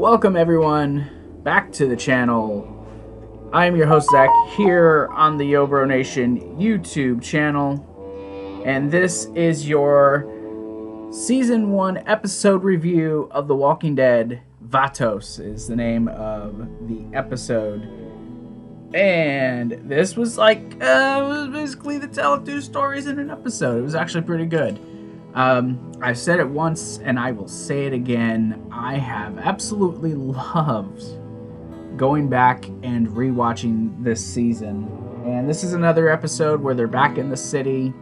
Welcome everyone back to the channel. I am your host Zach here on the Yobro Nation YouTube channel, and this is your Season 1 episode review of The Walking Dead. Vatos is the name of the episode. And this was like, was basically the tale of two stories in an episode. It was actually pretty good. I've said it once and I will say it again. I have absolutely loved going back and rewatching this season. And this is another episode where they're back in the city.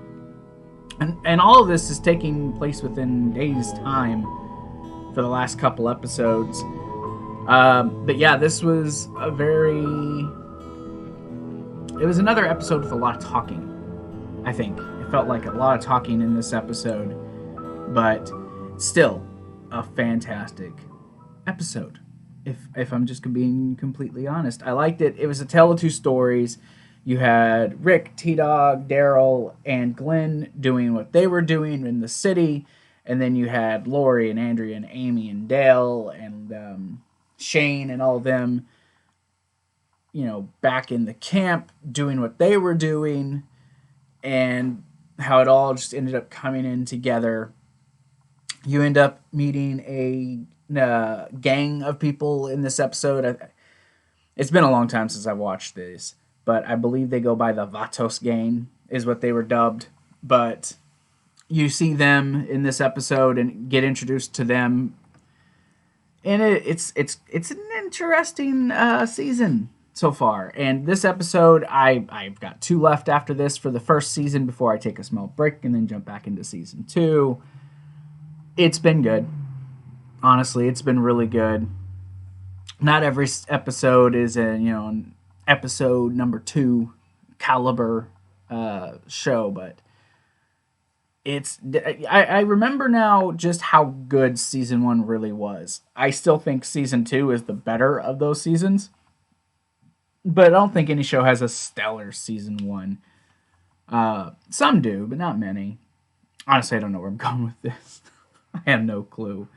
And all of this is taking place within days' time for the last couple episodes. But yeah, this was it was another episode with a lot of talking, I think. It felt like a lot of talking in this episode, but still a fantastic episode, if I'm just being completely honest. I liked it. It was a tale of two stories. You had Rick, T-Dog, Daryl, and Glenn doing what they were doing in the city, and then you had Lori and Andrea and Amy and Dale and Shane and all of them, you know, back in the camp doing what they were doing, and how it all just ended up coming in together. You end up meeting a gang of people in this episode. It's been a long time since I've watched this, but I believe they go by the Vatos gang is what they were dubbed. But you see them in this episode and get introduced to them, and it's an interesting season so far. And this episode, I've got 2 left after this for the first season before I take a small break and then jump back into season 2. It's been good. Honestly, it's been really good. Not every episode is an episode number 2 caliber show, but I remember now just how good season 1 really was. I still think season 2 is the better of those seasons, but I don't think any show has a stellar season 1. Some do, but not many. Honestly, I don't know where I'm going with this. I have no clue.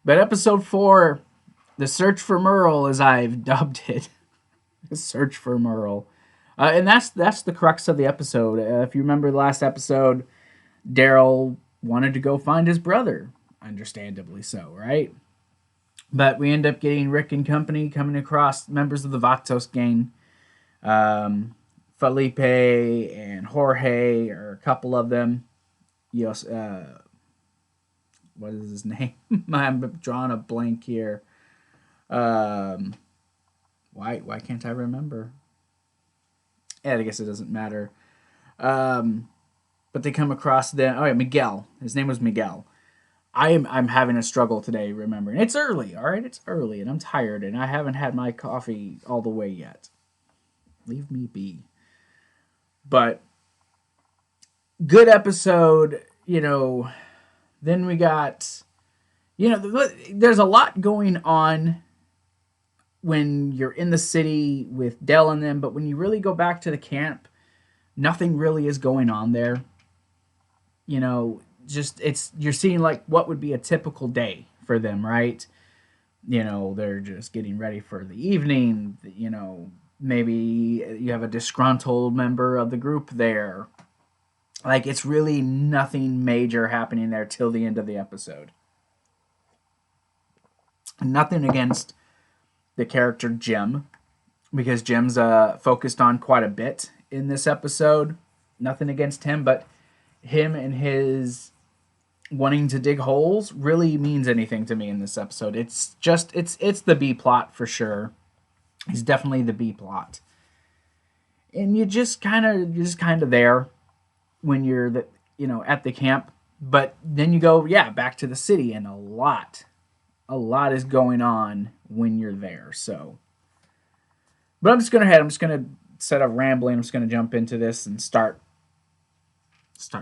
But episode 4, The Search for Merle, as I've dubbed it. The Search for Merle. And that's the crux of the episode. If you remember the last episode, Daryl wanted to go find his brother. Understandably so, right? But we end up getting Rick and company coming across members of the Vatos gang. Felipe and Jorge are a couple of them. What is his name? I'm drawing a blank here. Why can't I remember? Yeah, I guess it doesn't matter. But they come across them. Oh yeah, Miguel. His name was Miguel. I'm having a struggle today remembering. It's early, all right? It's early, and I'm tired, and I haven't had my coffee all the way yet. Leave me be. But good episode, Then we got, there's a lot going on when you're in the city with Dell and them, but when you really go back to the camp, nothing really is going on there. You're seeing like what would be a typical day for them, right? They're just getting ready for the evening. Maybe you have a disgruntled member of the group there. Like, it's really nothing major happening there till the end of the episode. Nothing against the character Jim, because Jim's focused on quite a bit in this episode. Nothing against him, but him and his wanting to dig holes really means anything to me in this episode. It's the B plot for sure. He's definitely the B plot. And you're just kind of there when you're at the camp, but then you go back to the city, and a lot is going on when you're there. So, but I'm just gonna instead of rambling, I'm just gonna jump into this and start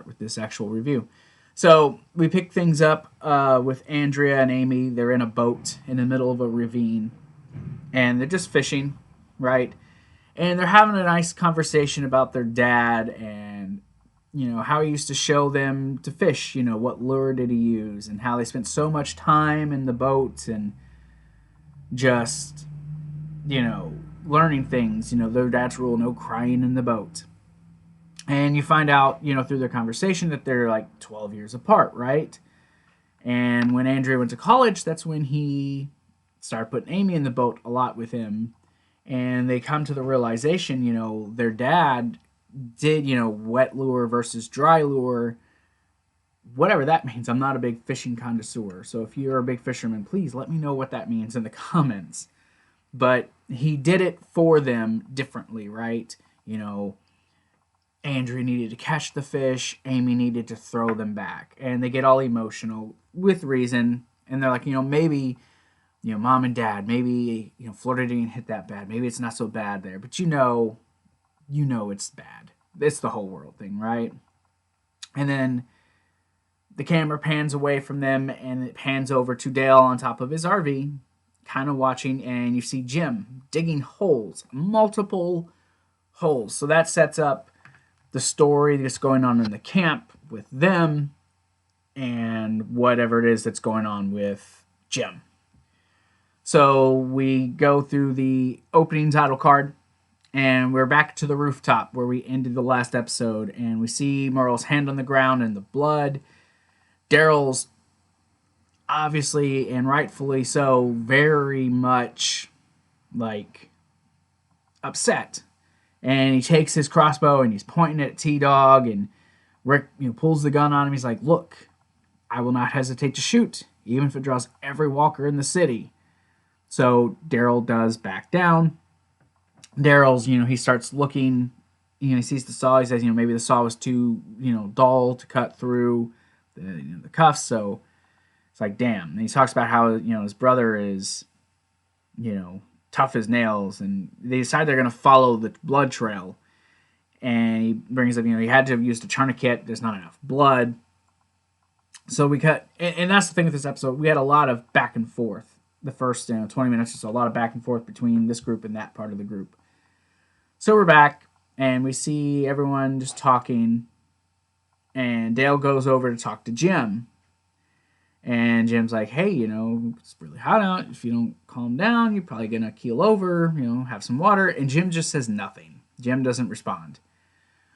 with this actual review. So we pick things up with Andrea and Amy. They're in a boat in the middle of a ravine, and they're just fishing, right? And they're having a nice conversation about their dad and how he used to show them to fish, what lure did he use, and how they spent so much time in the boat, and just, learning things. Their dad's rule, no crying in the boat. And you find out, through their conversation that they're like 12 years apart, right? And when Andrea went to college, that's when he started putting Amy in the boat a lot with him. And they come to the realization, their dad did, wet lure versus dry lure, whatever that means. I'm not a big fishing connoisseur. So if you're a big fisherman, please let me know what that means in the comments. But he did it for them differently, right? Andrea needed to catch the fish, Amy needed to throw them back. And they get all emotional with reason. And they're like, maybe, mom and dad, maybe, Florida didn't hit that bad. Maybe it's not so bad there. But it's bad. It's the whole world thing, right? And then the camera pans away from them and it pans over to Dale on top of his RV, kind of watching, and you see Jim digging holes, multiple holes. So that sets up the story that's going on in the camp with them and whatever it is that's going on with Jim. So we go through the opening title card, and we're back to the rooftop where we ended the last episode, and we see Merle's hand on the ground and the blood. Daryl's obviously and rightfully so very much upset. And he takes his crossbow and he's pointing it at T-Dog, and Rick pulls the gun on him. He's like, look, I will not hesitate to shoot, even if it draws every walker in the city. So Daryl does back down. Daryl's, he starts looking, he sees the saw. He says, maybe the saw was too, dull to cut through the cuffs. So it's like, damn. And he talks about how, his brother is, tough as nails. And they decide they're going to follow the blood trail. And he brings up, he had to have used a tourniquet. There's not enough blood. So we cut, and that's the thing with this episode. We had a lot of back and forth. The first 20 minutes, just a lot of back and forth between this group and that part of the group. So we're back, and we see everyone just talking, and Dale goes over to talk to Jim. And Jim's like, hey, it's really hot out. If you don't calm down, you're probably going to keel over, have some water. And Jim just says nothing. Jim doesn't respond.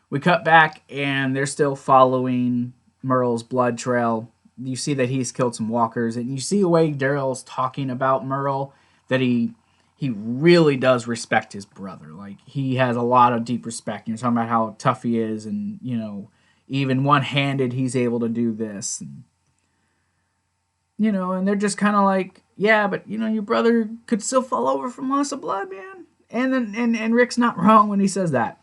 We cut back, and they're still following Merle's blood trail. You see that he's killed some walkers, and you see the way Daryl's talking about Merle, that he really does respect his brother. Like, he has a lot of deep respect. You're talking about how tough he is, and, even one-handed he's able to do this. And, and they're just kind of like, yeah, but, your brother could still fall over from loss of blood, man. And Rick's not wrong when he says that.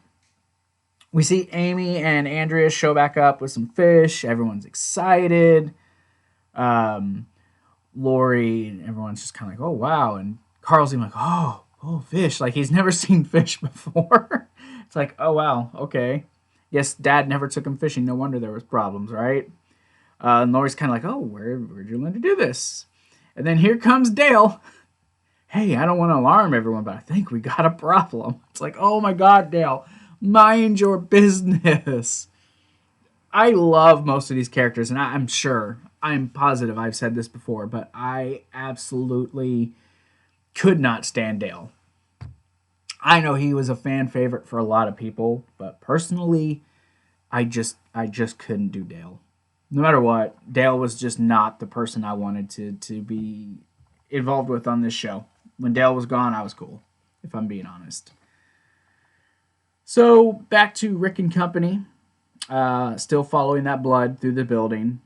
We see Amy and Andrea show back up with some fish. Everyone's excited. Lori and everyone's just kind of like, oh, wow. And Carl's even like, oh, fish. Like, he's never seen fish before. It's like, oh, wow, okay. Yes, Dad never took him fishing. No wonder there was problems, right? And Lori's kind of like, oh, where'd you learn to do this? And then here comes Dale. Hey, I don't want to alarm everyone, but I think we got a problem. It's like, oh, my God, Dale, mind your business. I love most of these characters, and I'm positive I've said this before, but I absolutely could not stand Dale. I know he was a fan favorite for a lot of people, but personally, I just couldn't do Dale. No matter what, Dale was just not the person I wanted to be involved with on this show. When Dale was gone, I was cool, if I'm being honest. So, back to Rick and company. Still following that blood through the building.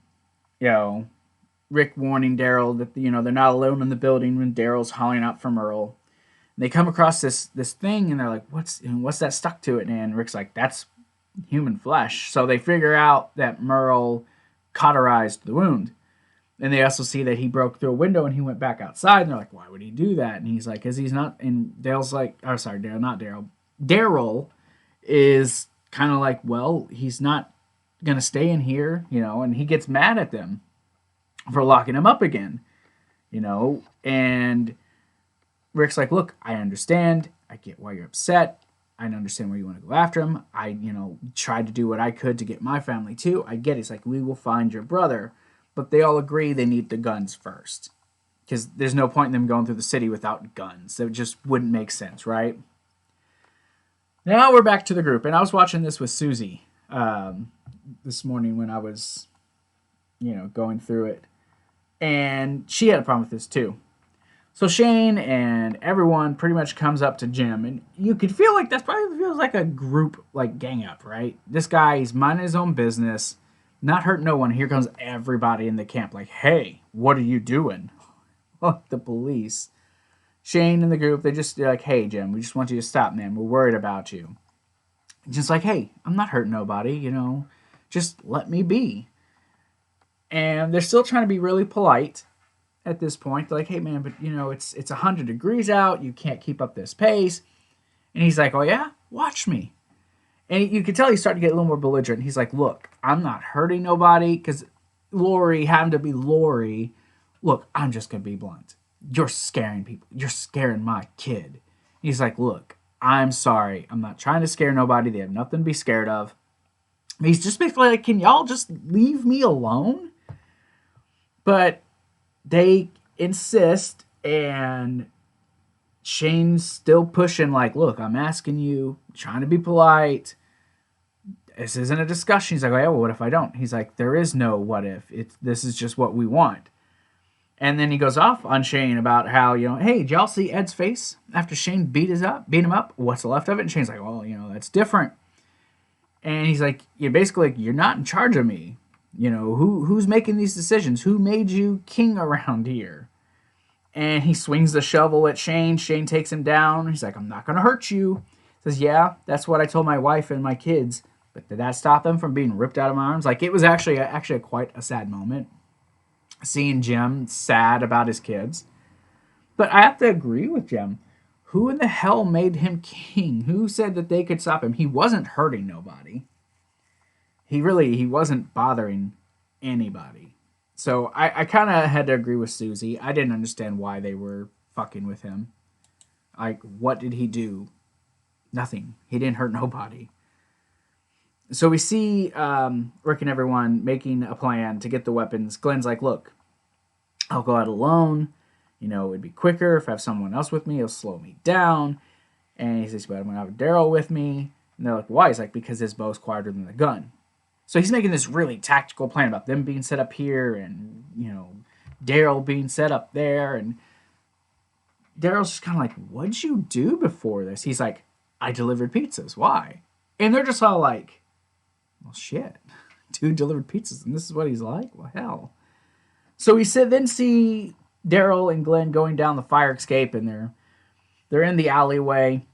Rick warning Daryl that, they're not alone in the building when Daryl's hollering out for Merle. And they come across this thing, and they're like, what's that stuck to it? And Rick's like, that's human flesh. So they figure out that Merle cauterized the wound. And they also see that he broke through a window and he went back outside. And they're like, why would he do that? And he's like, because he's not. And Dale's like, oh, sorry, Daryl, not Daryl. Daryl is kind of like, well, he's not going to stay in here, and he gets mad at them for locking him up again, and Rick's like, look, I understand. I get why you're upset. I understand why you want to go after him. I, tried to do what I could to get my family too. I get it. It's like, we will find your brother. But they all agree they need the guns first. because there's no point in them going through the city without guns. That just wouldn't make sense, right? Now we're back to the group, and I was watching this with Susie this morning when I was, going through it, and she had a problem with this too. So Shane and everyone pretty much comes up to Jim, and you could feel like that's probably feels like a group like gang up, right? This guy, he's minding his own business, not hurting no one. Here comes everybody in the camp, like, hey, what are you doing? The police. Shane and the group, they're like, hey, Jim, we just want you to stop, man. We're worried about you. Just like, hey, I'm not hurting nobody, just let me be. And they're still trying to be really polite at this point. They're like, hey, man, but, it's 100 degrees out. You can't keep up this pace. And he's like, oh, yeah? Watch me. And you can tell he's starting to get a little more belligerent. He's like, look, I'm not hurting nobody, because Lori, having to be Lori, look, I'm just going to be blunt. You're scaring people. You're scaring my kid. He's like, look, I'm sorry. I'm not trying to scare nobody. They have nothing to be scared of. He's just basically like, can y'all just leave me alone? But they insist, and Shane's still pushing like, look, I'm asking you, I'm trying to be polite. This isn't a discussion. He's like, oh, yeah, well, what if I don't? He's like, there is no what if. This is just what we want. And then he goes off on Shane about how, hey, did y'all see Ed's face after Shane beat him up? What's left of it? And Shane's like, well, that's different. And he's like, you're not in charge of me. Who's making these decisions? Who made you king around here? And he swings the shovel at Shane. Shane takes him down. He's like, I'm not going to hurt you. He says, yeah, that's what I told my wife and my kids. But did that stop them from being ripped out of my arms? Like, it was actually quite a sad moment, seeing Jim sad about his kids. But I have to agree with Jim. Who in the hell made him king? Who said that they could stop him? He wasn't hurting nobody. He wasn't bothering anybody. So I kind of had to agree with Susie. I didn't understand why they were fucking with him. Like, what did he do? Nothing. He didn't hurt nobody. So we see Rick and everyone making a plan to get the weapons. Glenn's like, look, I'll go out alone. It'd be quicker if I have someone else with me. It'll slow me down. And he says, but I'm going to have Daryl with me. And they're like, why? He's like, because his bow's quieter than the gun. So he's making this really tactical plan about them being set up here and, Daryl being set up there. And Daryl's just kind of like, what'd you do before this? He's like, I delivered pizzas. Why? And they're just all like, well, shit. Dude delivered pizzas, and this is what he's like? Well, hell. So we then see Daryl and Glenn going down the fire escape, and they're in the alleyway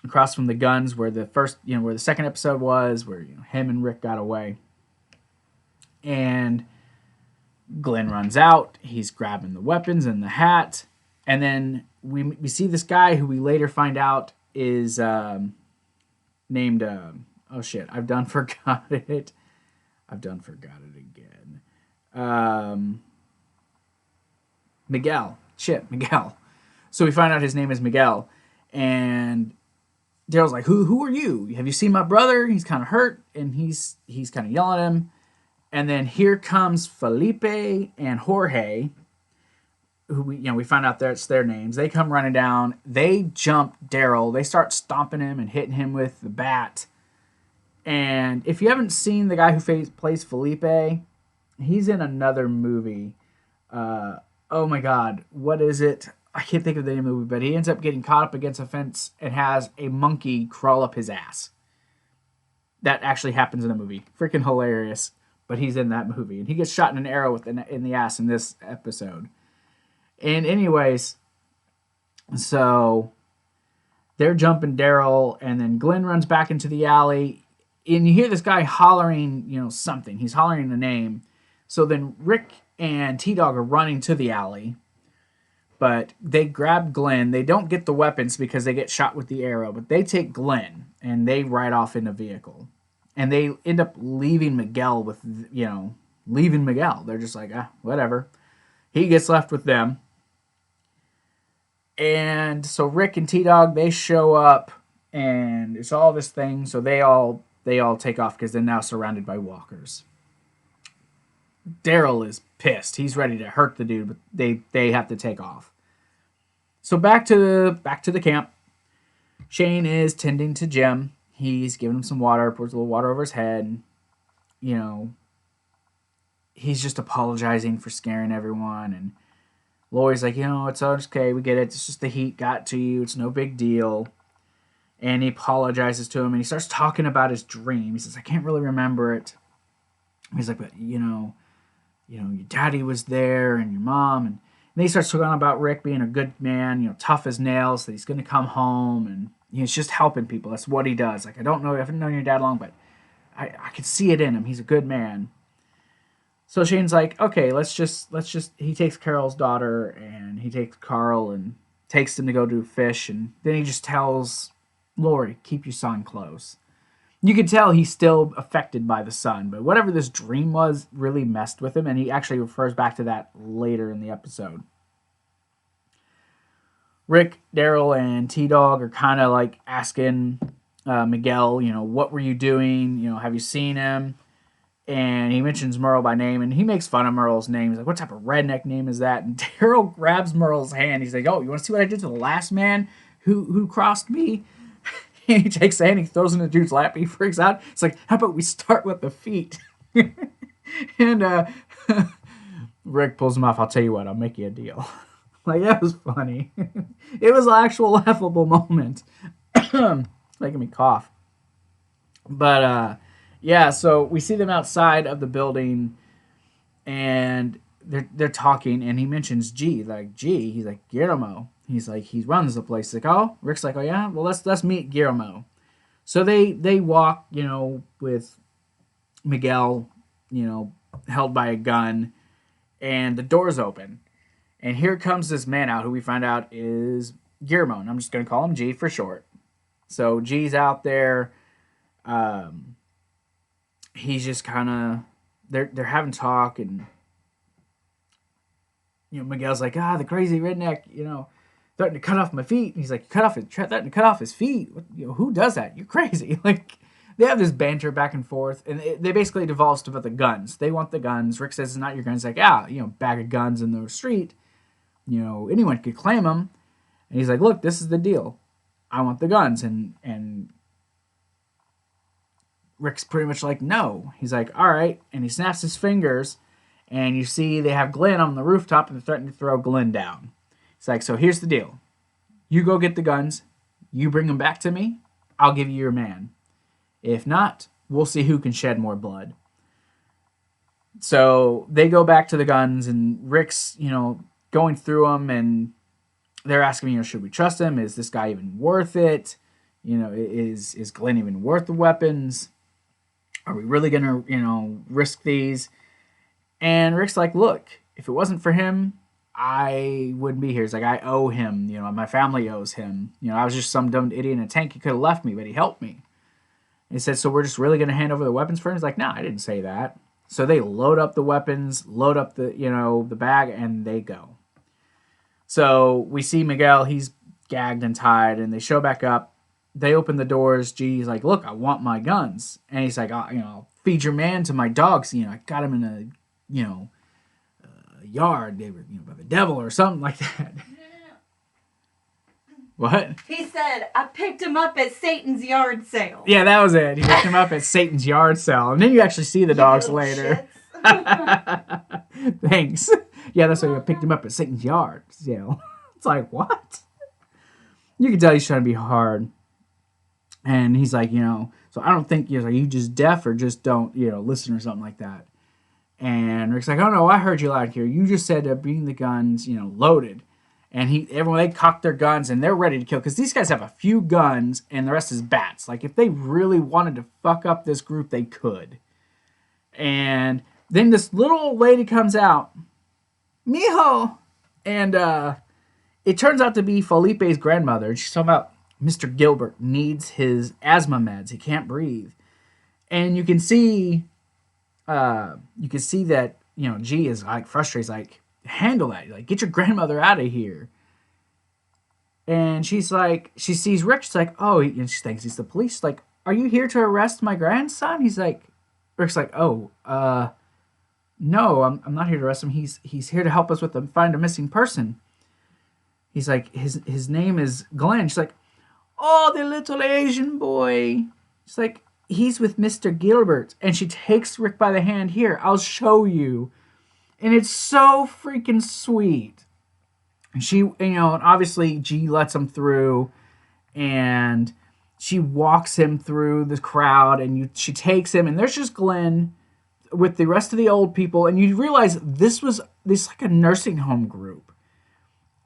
across from the guns where where the second episode was, where him and Rick got away. And Glenn runs out. He's grabbing the weapons and the hat. And then we see this guy who we later find out is named... oh, shit. I've done forgot it again. Miguel. Shit, Miguel. So we find out his name is Miguel. And Daryl's like, who are you? Have you seen my brother? He's kind of hurt. And he's kind of yelling at him. And then here comes Felipe and Jorge, who we find out that's their names. They come running down. They jump Daryl. They start stomping him and hitting him with the bat. And if you haven't seen the guy who plays Felipe, he's in another movie. Oh my God, what is it? I can't think of the name of the movie, but he ends up getting caught up against a fence and has a monkey crawl up his ass. That actually happens in a movie. Freaking hilarious. But he's in that movie. And he gets shot in an arrow in the ass in this episode. And anyways, so they're jumping Daryl, and then Glenn runs back into the alley. And you hear this guy hollering, something. He's hollering a name. So then Rick and T-Dog are running to the alley. But they grab Glenn. They don't get the weapons because they get shot with the arrow. But they take Glenn, and they ride off in a vehicle. And they end up leaving Miguel with, leaving Miguel. They're just like, whatever. He gets left with them. And so Rick and T-Dog, they show up, and it's all this thing. So they all take off because they're now surrounded by walkers. Daryl is pissed. He's ready to hurt the dude, but they have to take off. So back to the camp. Shane is tending to Jim. He's giving him some water, pours a little water over his head. You know, he's just apologizing for scaring everyone. And Lori's like, it's okay, we get it. It's just the heat got to you. It's no big deal. And he apologizes to him, and he starts talking about his dream. He says, I can't really remember it. He's like, but, your daddy was there, and your mom. And then he starts talking about Rick being a good man, tough as nails, that he's going to come home, and he's just helping people. That's what he does. Like, I haven't known your dad long, but I could see it in him. He's a good man. So Shane's like, okay, let's just, he takes Carol's daughter, and he takes Carl, and takes them to go do fish, and then he just tells Lori, keep your son close. You could tell he's still affected by the son, but whatever this dream was really messed with him, and he actually refers back to that later in the episode. Rick, Daryl, and T-Dog are kind of like asking Miguel, what were you doing? Have you seen him? And he mentions Merle by name, and he makes fun of Merle's name. He's like, what type of redneck name is that? And Daryl grabs Merle's hand. He's like, oh, you want to see what I did to the last man who crossed me? He takes the hand, he throws it in the dude's lap, he freaks out. It's like, how about we start with the feet? And Rick pulls him off. I'll tell you what, I'll make you a deal. Like, that was funny. It was an actual laughable moment. Making me cough. But, yeah, so we see them outside of the building, and they're talking, and he mentions G. Like, G, he's like, Guillermo. He's like, he runs the place. Like, oh, Rick's like, oh yeah, well let's meet Guillermo. So they walk, with Miguel, held by a gun, and the door's open, and here comes this man out who we find out is Guillermo, and I'm just gonna call him G for short. So G's out there. He's just kind of they're having talk, and Miguel's like, the crazy redneck, threatened to cut off my feet. And he's like, threatened to cut off his feet. Who does that? You're crazy. Like, they have this banter back and forth, and they basically devolves about the guns. They want the guns. Rick says it's not your guns. He's like, bag of guns in the street. Anyone could claim them. And he's like, look, this is the deal. I want the guns. And Rick's pretty much like, no. He's like, all right. And he snaps his fingers, and you see they have Glenn on the rooftop, and they're threatening to throw Glenn down. It's like, so here's the deal. You go get the guns. You bring them back to me. I'll give you your man. If not, we'll see who can shed more blood. So they go back to the guns, and Rick's, going through them, and they're asking me, should we trust him? Is this guy even worth it? Is Glenn even worth the weapons? Are we really going to, risk these? And Rick's like, look, if it wasn't for him, I wouldn't be here. He's like, I owe him. My family owes him. I was just some dumb idiot in a tank. He could have left me, but he helped me. And he said, so we're just really going to hand over the weapons for him? He's like, no, I didn't say that. So they load up the weapons, load up the, the bag, and they go. So we see Miguel, he's gagged and tied, and they show back up. They open the doors. G's like, look, I want my guns. And he's like, feed your man to my dogs. I got him in a, yard. They were, by the devil or something like that. What? He said, I picked him up at Satan's yard sale. Yeah, that was it. He picked him up at Satan's yard sale. And then you actually see the dogs later. Thanks. Yeah, that's why I picked him up at Satan's yard sale. It's like, what? You can tell he's trying to be hard. And he's like, so I don't think, are you just deaf or just don't, listen or something like that. And Rick's like, oh no, I heard you loud here. You just said to bring the guns, loaded. And they cock their guns and they're ready to kill. Because these guys have a few guns and the rest is bats. Like, if they really wanted to fuck up this group, they could. And then this little old lady comes out. Mijo! And it turns out to be Felipe's grandmother. And she's talking about Mr. Gilbert needs his asthma meds. He can't breathe. And you can see that, G is like frustrated. He's like, handle that. Like, get your grandmother out of here. And she's like, she sees Rick. She's like, oh, and she thinks he's the police. She's like, are you here to arrest my grandson? He's like, Rick's like, oh, no, I'm not here to arrest him. He's here to help us with find a missing person. He's like, his name is Glenn. She's like, oh, the little Asian boy. She's like, he's with Mr. Gilbert. And she takes Rick by the hand. Here, I'll show you. And it's so freaking sweet. And she, and obviously G lets him through. And she walks him through the crowd. And she takes him. And there's just Glenn with the rest of the old people. And you realize this like a nursing home group.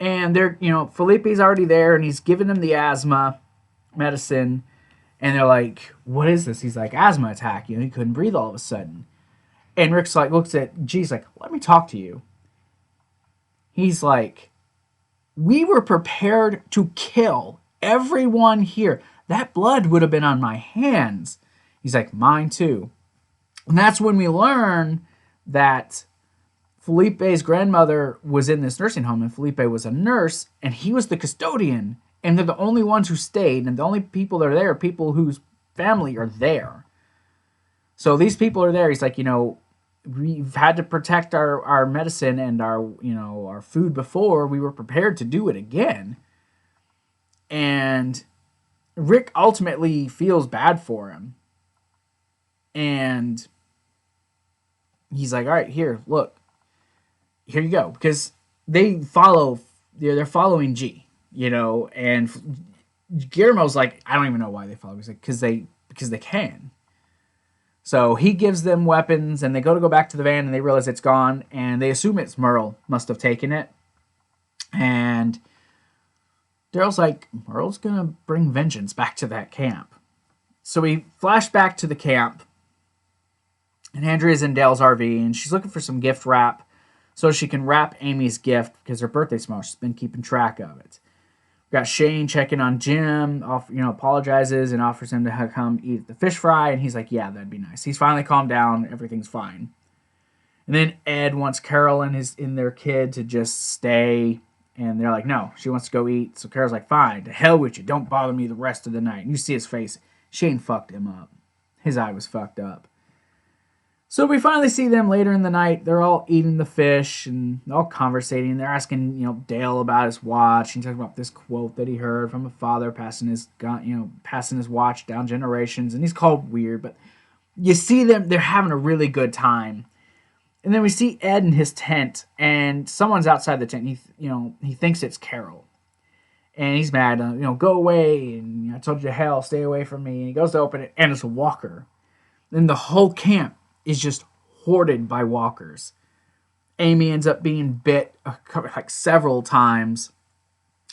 And they're, Felipe's already there, and he's giving him the asthma medicine. And they're like, what is this? He's like, asthma attack. He couldn't breathe all of a sudden. And Rick's like, looks at G's like, let me talk to you. He's like, we were prepared to kill everyone here. That blood would have been on my hands. He's like, mine too. And that's when we learn that Felipe's grandmother was in this nursing home, and Felipe was a nurse, and he was the custodian, and they're the only ones who stayed, and the only people that are there are people whose family are there. So these people are there. He's like, we've had to protect our medicine and our food before. We were prepared to do it again. And Rick ultimately feels bad for him. And he's like, all right, here, look. Here you go, because they're following G, and Guillermo's like, I don't even know why they follow. He's like, because they can. So he gives them weapons, and they go back to the van, and they realize it's gone, and they assume it's Merle must have taken it. And Daryl's like, Merle's gonna bring vengeance back to that camp. So we flash back to the camp, and Andrea's in Dale's RV, and she's looking for some gift wrap so she can wrap Amy's gift because her birthday's tomorrow. She's been keeping track of it. We got Shane checking on Jim, apologizes and offers him to come eat the fish fry, and he's like, yeah, that'd be nice. He's finally calmed down. Everything's fine. And then Ed wants Carol and their kid to just stay, and they're like, no, she wants to go eat. So Carol's like, fine, to hell with you. Don't bother me the rest of the night. And you see his face. Shane fucked him up. His eye was fucked up. So we finally see them later in the night. They're all eating the fish and all conversating. They're asking, Dale about his watch. He's talking about this quote that he heard from a father passing his watch down generations. And he's called weird, but you see them. They're having a really good time. And then we see Ed in his tent, and someone's outside the tent. He thinks it's Carol, and he's mad. Go away. And I told you to hell, stay away from me. And he goes to open it, and it's a walker. Then the whole camp is just hoarded by walkers. Amy ends up being bit like several times.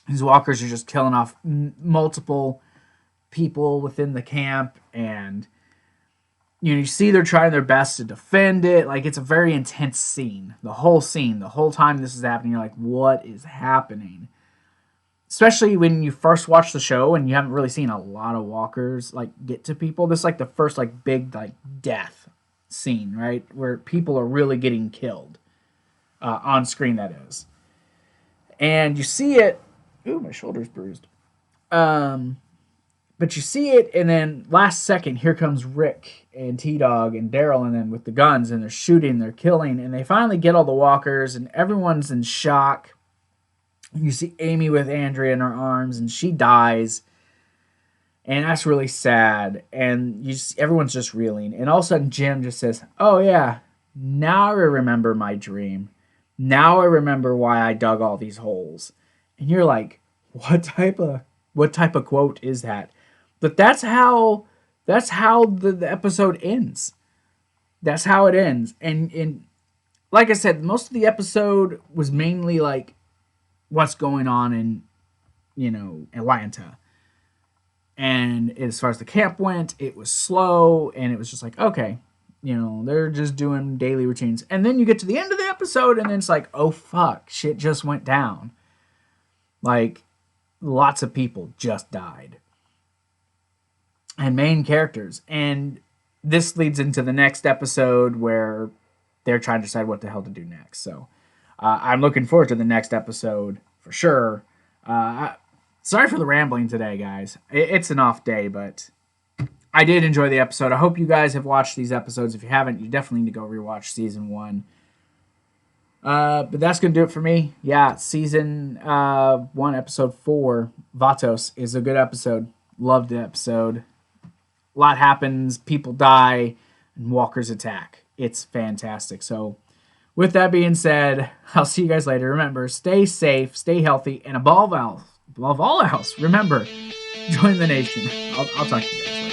These walkers are just killing off multiple people within the camp, and you see they're trying their best to defend it. Like, it's a very intense scene. The whole time this is happening, you're like, what is happening? Especially when you first watch the show and you haven't really seen a lot of walkers get to people. This is the first big death scene, right, where people are really getting killed on screen, that is. And you see it. Ooh, my shoulder's bruised. But you see it, and then last second, here comes Rick and T-Dog and Daryl, and then with the guns, and they're shooting, they're killing, and they finally get all the walkers, and everyone's in shock. You see Amy with Andrea in her arms, and she dies. And that's really sad. And everyone's just reeling. And all of a sudden, Jim just says, oh, yeah, now I remember my dream. Now I remember why I dug all these holes. And you're like, what type of quote is that? But that's how the episode ends. That's how it ends. And like I said, most of the episode was mainly what's going on in, Atlanta. And as far as the camp went, it was slow, and it was just okay, they're just doing daily routines. And then you get to the end of the episode, and then it's oh, fuck, shit just went down. Lots of people just died. And main characters. And this leads into the next episode where they're trying to decide what the hell to do next. So I'm looking forward to the next episode for sure. Sorry for the rambling today, guys. It's an off day, but I did enjoy the episode. I hope you guys have watched these episodes. If you haven't, you definitely need to go rewatch season 1. But that's going to do it for me. Yeah, season 1, episode 4, Vatos, is a good episode. Loved the episode. A lot happens, people die, and walkers attack. It's fantastic. So, with that being said, I'll see you guys later. Remember, stay safe, stay healthy, and above all else, remember, join the nation. I'll talk to you guys later.